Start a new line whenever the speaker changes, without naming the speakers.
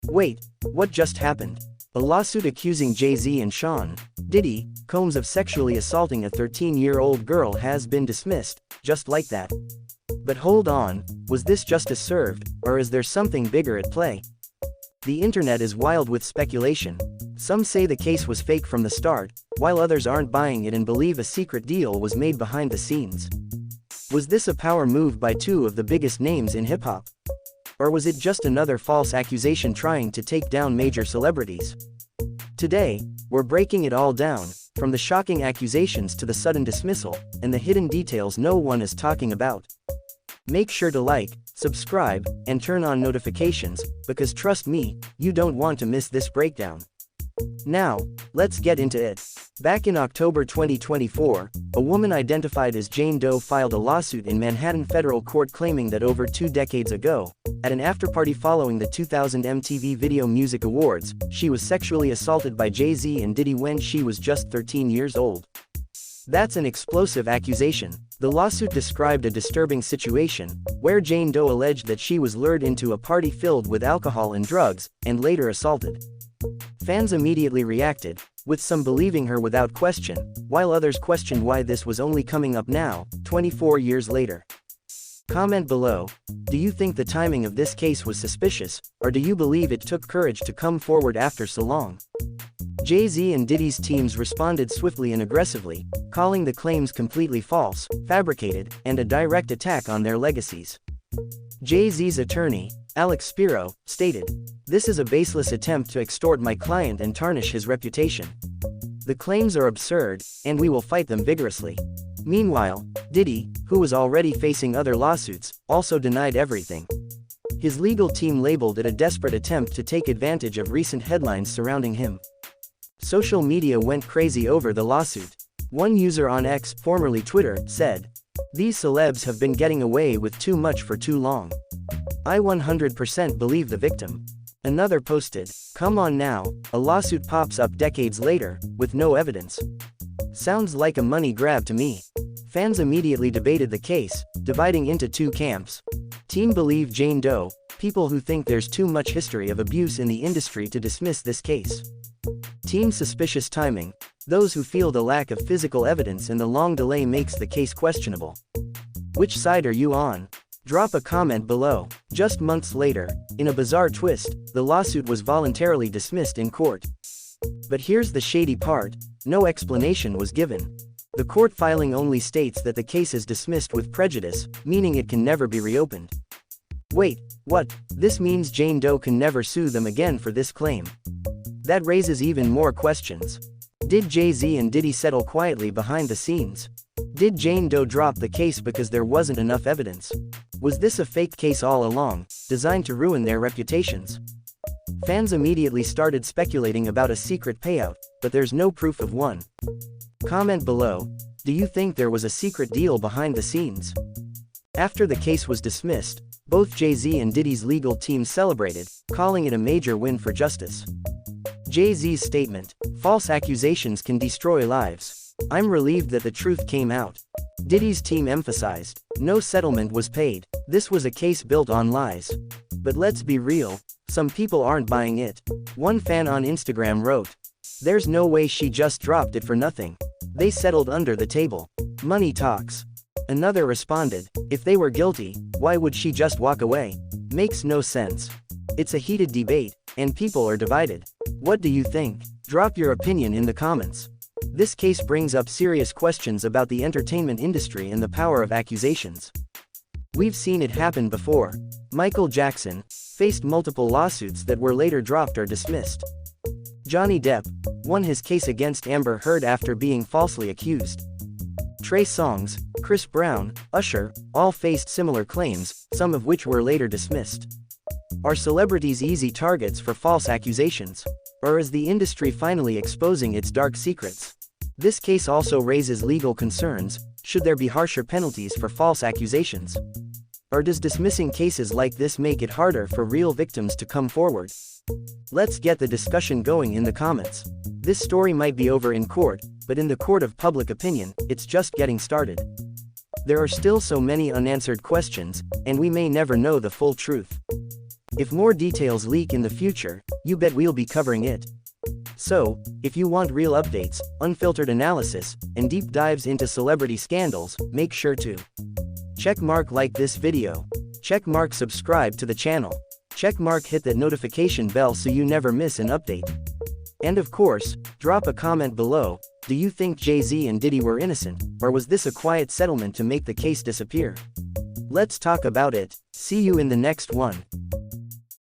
Wait, what just happened? A lawsuit accusing JayZ and Shawn, Diddy, Combs of sexually assaulting a 13-year-old girl has been dismissed, just like that. But hold on, was this justice served, or is there something bigger at play? The internet is wild with speculation. Some say the case was fake from the start, while others aren't buying it and believe a secret deal was made behind the scenes. Was this a power move by two of the biggest names in hip-hop? Or was it just another false accusation trying to take down major celebrities? Today, we're breaking it all down, from the shocking accusations to the sudden dismissal, and the hidden details no one is talking about. Make sure to like, subscribe, and turn on notifications, because trust me, you don't want to miss this breakdown. Now, let's get into it. Back in October 2024, a woman identified as Jane Doe filed a lawsuit in Manhattan federal court claiming that over 2 decades ago, at an afterparty following the 2000 MTV Video Music Awards, she was sexually assaulted by JayZ and Diddy when she was just 13 years old. That's an explosive accusation. The lawsuit described a disturbing situation, where Jane Doe alleged that she was lured into a party filled with alcohol and drugs, and later assaulted. Fans immediately reacted, with some believing her without question, while others questioned why this was only coming up now, 24 years later. Comment below, do you think the timing of this case was suspicious, or do you believe it took courage to come forward after so long? JayZ and Diddy's teams responded swiftly and aggressively, calling the claims completely false, fabricated, and a direct attack on their legacies. JayZ's attorney, Alex Spiro, stated, "This is a baseless attempt to extort my client and tarnish his reputation. The claims are absurd, and we will fight them vigorously." Meanwhile, Diddy, who was already facing other lawsuits, also denied everything. His legal team labeled it a desperate attempt to take advantage of recent headlines surrounding him. Social media went crazy over the lawsuit. One user on X, formerly Twitter, said, "These celebs have been getting away with too much for too long. I 100% believe the victim." Another posted, "Come on now, a lawsuit pops up decades later, with no evidence. Sounds like a money grab to me." Fans immediately debated the case, dividing into two camps. Team believe Jane Doe, people who think there's too much history of abuse in the industry to dismiss this case. Team suspicious timing, those who feel the lack of physical evidence and the long delay makes the case questionable. Which side are you on? Drop a comment below. Just months later, in a bizarre twist, the lawsuit was voluntarily dismissed in court. But here's the shady part, no explanation was given. The court filing only states that the case is dismissed with prejudice, meaning it can never be reopened. Wait, what? This means Jane Doe can never sue them again for this claim. That raises even more questions. Did JayZ and Diddy settle quietly behind the scenes? Did Jane Doe drop the case because there wasn't enough evidence? Was this a fake case all along, designed to ruin their reputations? Fans immediately started speculating about a secret payout, but there's no proof of one. Comment below, do you think there was a secret deal behind the scenes? After the case was dismissed, both JayZ and Diddy's legal teams celebrated, calling it a major win for justice. JayZ's statement, "False accusations can destroy lives. I'm relieved that the truth came out." Diddy's team emphasized, "No settlement was paid. This was a case built on lies." But let's be real, some people aren't buying it. One fan on Instagram wrote, "There's no way she just dropped it for nothing. They settled under the table. Money talks." Another responded, "If they were guilty, why would she just walk away? Makes no sense." It's a heated debate, and people are divided. What do you think? Drop your opinion in the comments. This case brings up serious questions about the entertainment industry and the power of accusations. We've seen it happen before. Michael Jackson faced multiple lawsuits that were later dropped or dismissed. Johnny Depp won his case against Amber Heard after being falsely accused. Trey Songz, Chris Brown, Usher, all faced similar claims, some of which were later dismissed. Are celebrities easy targets for false accusations? Or is the industry finally exposing its dark secrets? This case also raises legal concerns. Should there be harsher penalties for false accusations? Or does dismissing cases like this make it harder for real victims to come forward? Let's get the discussion going in the comments. This story might be over in court, but in the court of public opinion, it's just getting started. There are still so many unanswered questions, and we may never know the full truth. If more details leak in the future, you bet we'll be covering it. So, if you want real updates, unfiltered analysis, and deep dives into celebrity scandals, make sure to checkmark like this video, checkmark subscribe to the channel, checkmark hit that notification bell so you never miss an update. And of course, drop a comment below. Do you think JayZ and Diddy were innocent, or was this a quiet settlement to make the case disappear? Let's talk about it. See you in the next one.